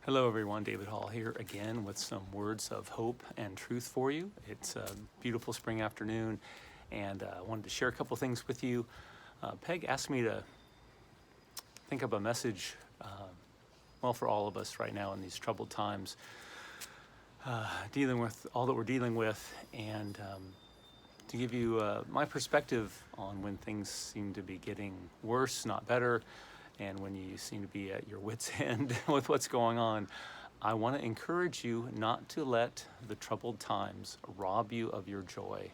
Hello everyone, David Hall here again with some words of hope and truth for you. It's a beautiful spring afternoon and I wanted to share a couple things with you. Peg asked me to think of a message, for all of us right now in these troubled times, dealing with all that we're dealing with, and to give you my perspective on when things seem to be getting worse, not better, and when you seem to be at your wit's end with what's going on. I want to encourage you not to let the troubled times rob you of your joy.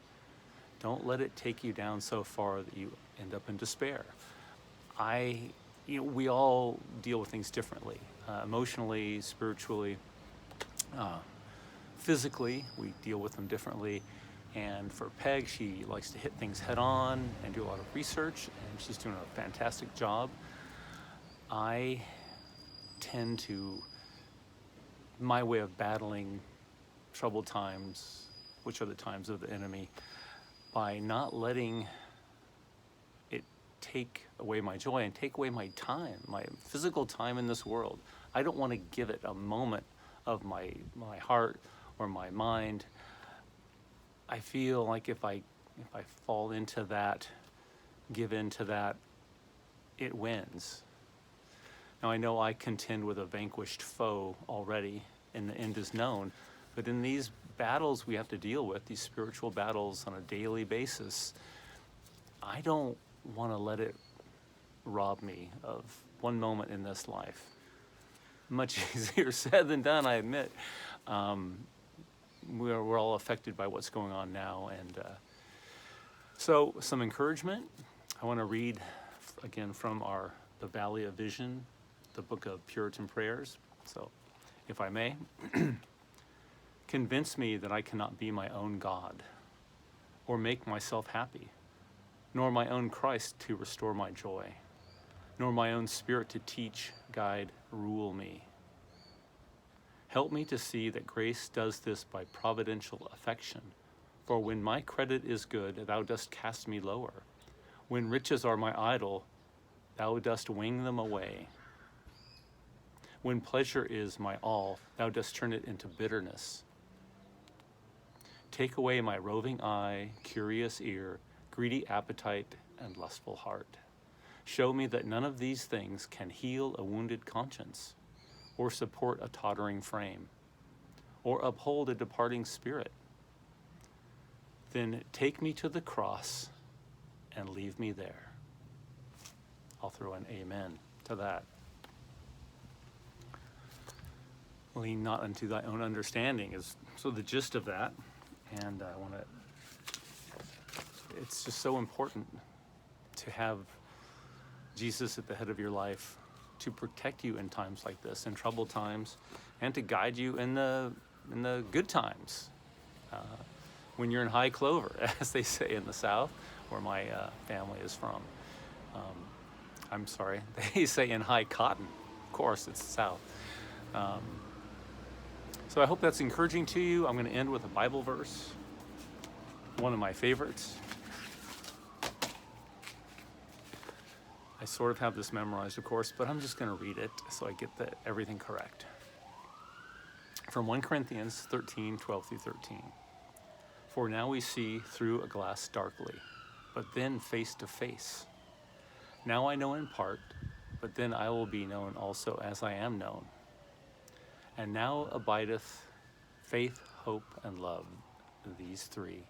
Don't let it take you down so far that you end up in despair. We all deal with things differently, emotionally, spiritually, physically. We deal with them differently. And for Peg, she likes to hit things head on and do a lot of research, and she's doing a fantastic job. I tend to, my way of battling troubled times, which are the times of the enemy, by not letting it take away my joy and take away my time, my physical time in this world. I don't want to give it a moment of my heart or my mind. I feel like if I fall into that, give in to that, it wins. Now, I know I contend with a vanquished foe already, and the end is known, but in these battles we have to deal with, these spiritual battles on a daily basis, I don't want to let it rob me of one moment in this life. Much easier said than done, I admit. We're all affected by what's going on now, and so some encouragement. I want to read again from the Valley of Vision, the book of Puritan prayers. So, if I may, convince me that I cannot be my own God or make myself happy, nor my own Christ to restore my joy, nor my own Spirit to teach, guide, rule me. Help me to see that grace does this by providential affection, for when my credit is good, thou dost cast me lower. When riches are my idol, thou dost wing them away. When pleasure is my all, thou dost turn it into bitterness. Take away my roving eye, curious ear, greedy appetite, and lustful heart. Show me that none of these things can heal a wounded conscience, or support a tottering frame, or uphold a departing spirit. Then take me to the cross and leave me there. I'll throw an amen to that. Lean not unto thy own understanding is so the gist of that. And it's just so important to have Jesus at the head of your life, to protect you in times like this, in troubled times, and to guide you in the good times. When you're in high clover, as they say in the South, where my family is from. I'm sorry, they say in high cotton. Of course, it's the South. So I hope that's encouraging to you. I'm going to end with a Bible verse, one of my favorites. I sort of have this memorized, of course, but I'm just going to read it so I get everything correct. From 1 Corinthians 13, 12 through 13. For now we see through a glass darkly, but then face to face. Now I know in part, but then I will be known also as I am known. And now abideth faith, hope, and love, these three,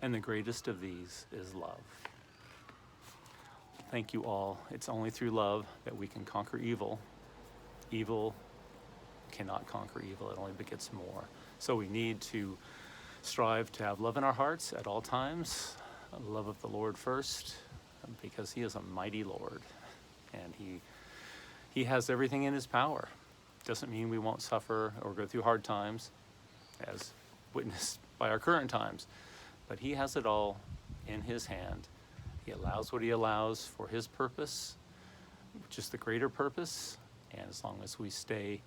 and the greatest of these is love. Thank you all. It's only through love that we can conquer evil. Evil cannot conquer evil. It only begets more. So we need to strive to have love in our hearts at all times, love of the Lord first, because he is a mighty Lord, and he has everything in his power. Doesn't mean we won't suffer or go through hard times, as witnessed by our current times, but he has it all in his hand. He allows what he allows for his purpose, which is the greater purpose, and as long as we stay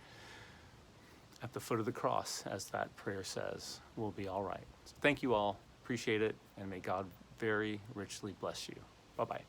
at the foot of the cross, as that prayer says, we'll be all right. So thank you all, appreciate it, and may God very richly bless you. Bye-bye.